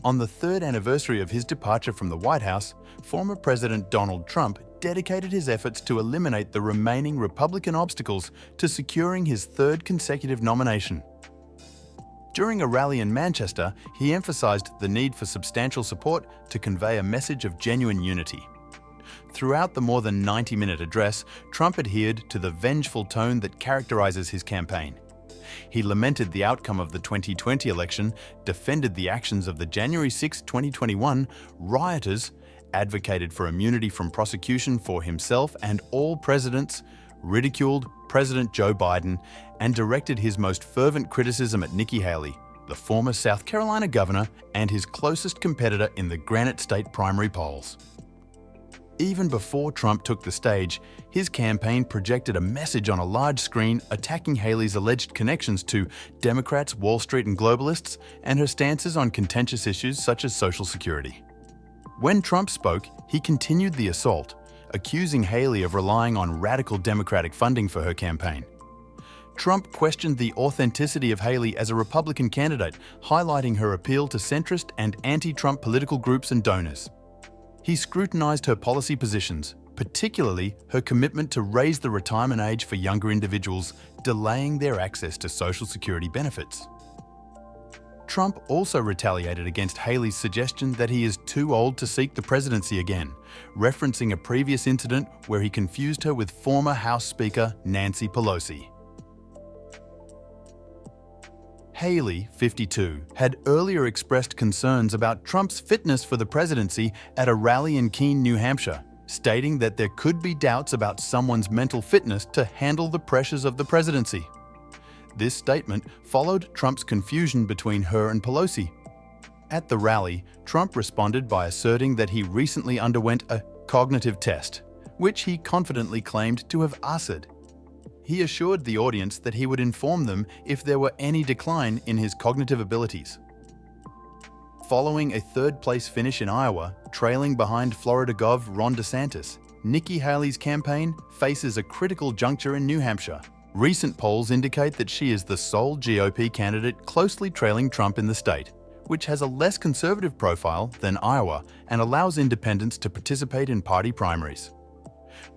On the third anniversary of his departure from the White House, former President Donald Trump dedicated his efforts to eliminate the remaining Republican obstacles to securing his third consecutive nomination. During a rally in Manchester, he emphasized the need for substantial support to convey a message of genuine unity. Throughout the more than 90-minute address, Trump adhered to the vengeful tone that characterizes his campaign. He lamented the outcome of the 2020 election, defended the actions of the January 6, 2021 rioters, advocated for immunity from prosecution for himself and all presidents, ridiculed President Joe Biden, and directed his most fervent criticism at Nikki Haley, the former South Carolina governor and his closest competitor in the Granite State primary polls. Even before Trump took the stage, his campaign projected a message on a large screen attacking Haley's alleged connections to Democrats, Wall Street and globalists, and her stances on contentious issues such as Social Security. When Trump spoke, he continued the assault, accusing Haley of relying on radical Democratic funding for her campaign. Trump questioned the authenticity of Haley as a Republican candidate, highlighting her appeal to centrist and anti-Trump political groups and donors. He scrutinized her policy positions, particularly her commitment to raise the retirement age for younger individuals, delaying their access to Social Security benefits. Trump also retaliated against Haley's suggestion that he is too old to seek the presidency again, referencing a previous incident where he confused her with former House Speaker Nancy Pelosi. Haley, 52, had earlier expressed concerns about Trump's fitness for the presidency at a rally in Keene, New Hampshire, stating that there could be doubts about someone's mental fitness to handle the pressures of the presidency. This statement followed Trump's confusion between her and Pelosi. At the rally, Trump responded by asserting that he recently underwent a cognitive test, which he confidently claimed to have answered. He assured the audience that he would inform them if there were any decline in his cognitive abilities. Following a third-place finish in Iowa, trailing behind Florida Gov. Ron DeSantis, Nikki Haley's campaign faces a critical juncture in New Hampshire. Recent polls indicate that she is the sole GOP candidate closely trailing Trump in the state, which has a less conservative profile than Iowa and allows independents to participate in party primaries.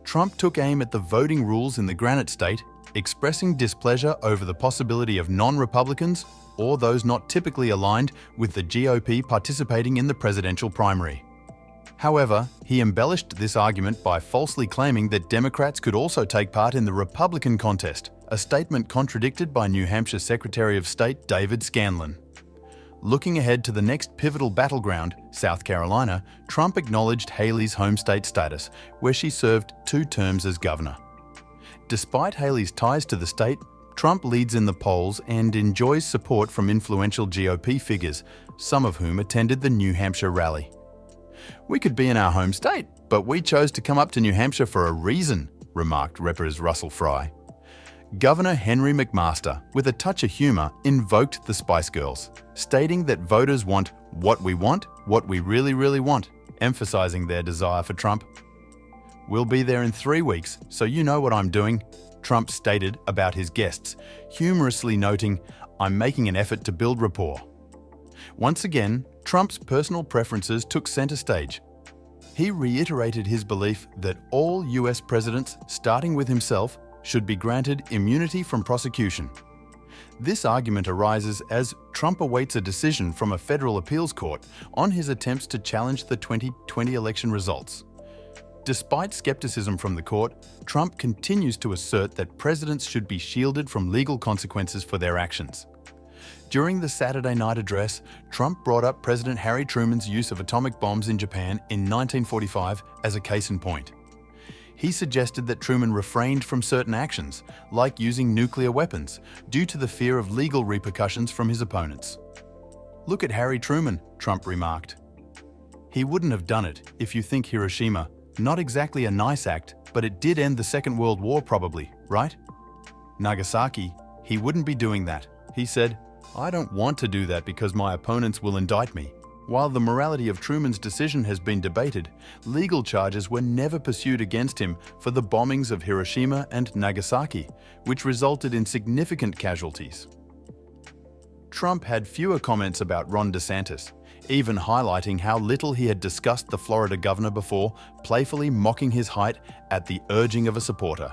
Trump took aim at the voting rules in the Granite State, expressing displeasure over the possibility of non-Republicans or those not typically aligned with the GOP participating in the presidential primary. However, he embellished this argument by falsely claiming that Democrats could also take part in the Republican contest, a statement contradicted by New Hampshire Secretary of State David Scanlon. Looking ahead to the next pivotal battleground, South Carolina, Trump acknowledged Haley's home state status, where she served 2 terms as governor. Despite Haley's ties to the state, Trump leads in the polls and enjoys support from influential GOP figures, some of whom attended the New Hampshire rally. "We could be in our home state, but we chose to come up to New Hampshire for a reason," remarked Representative Russell Fry. Governor Henry McMaster, with a touch of humor, invoked the Spice Girls, stating that voters want what we really, really want, emphasizing their desire for Trump. "We'll be there in 3 weeks, so you know what I'm doing," Trump stated about his guests, humorously noting, "I'm making an effort to build rapport." Once again, Trump's personal preferences took center stage. He reiterated his belief that all US presidents, starting with himself, should be granted immunity from prosecution. This argument arises as Trump awaits a decision from a federal appeals court on his attempts to challenge the 2020 election results. Despite skepticism from the court, Trump continues to assert that presidents should be shielded from legal consequences for their actions. During the Saturday night address, Trump brought up President Harry Truman's use of atomic bombs in Japan in 1945 as a case in point. He suggested that Truman refrained from certain actions, like using nuclear weapons, due to the fear of legal repercussions from his opponents. "Look at Harry Truman," Trump remarked. "He wouldn't have done it if you think Hiroshima. Not exactly a nice act, but it did end the Second World War probably, right? Nagasaki, he wouldn't be doing that. He said, 'I don't want to do that because my opponents will indict me.' While the morality of Truman's decision has been debated, legal charges were never pursued against him for the bombings of Hiroshima and Nagasaki, which resulted in significant casualties. Trump had fewer comments about Ron DeSantis. even highlighting how little he had discussed the Florida governor before, playfully mocking his height at the urging of a supporter.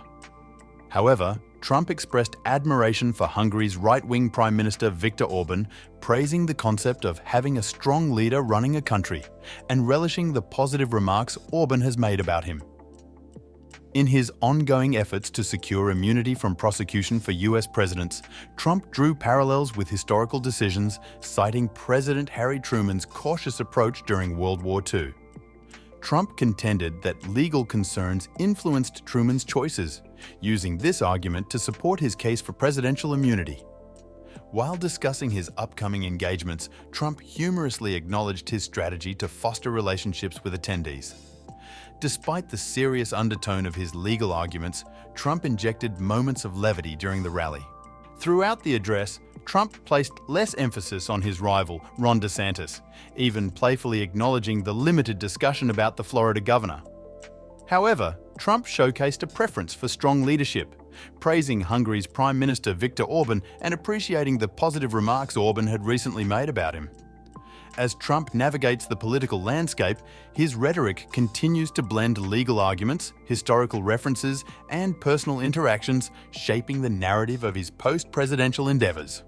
However, Trump expressed admiration for Hungary's right-wing Prime Minister Viktor Orban, praising the concept of having a strong leader running a country, and relishing the positive remarks Orban has made about him. In his ongoing efforts to secure immunity from prosecution for US presidents, Trump drew parallels with historical decisions, citing President Harry Truman's cautious approach during World War II. Trump contended that legal concerns influenced Truman's choices, using this argument to support his case for presidential immunity. While discussing his upcoming engagements, Trump humorously acknowledged his strategy to foster relationships with attendees. Despite the serious undertone of his legal arguments, Trump injected moments of levity during the rally. Throughout the address, Trump placed less emphasis on his rival, Ron DeSantis, even playfully acknowledging the limited discussion about the Florida governor. However, Trump showcased a preference for strong leadership, praising Hungary's Prime Minister Viktor Orban and appreciating the positive remarks Orban had recently made about him. As Trump navigates the political landscape, his rhetoric continues to blend legal arguments, historical references, and personal interactions, shaping the narrative of his post-presidential endeavors.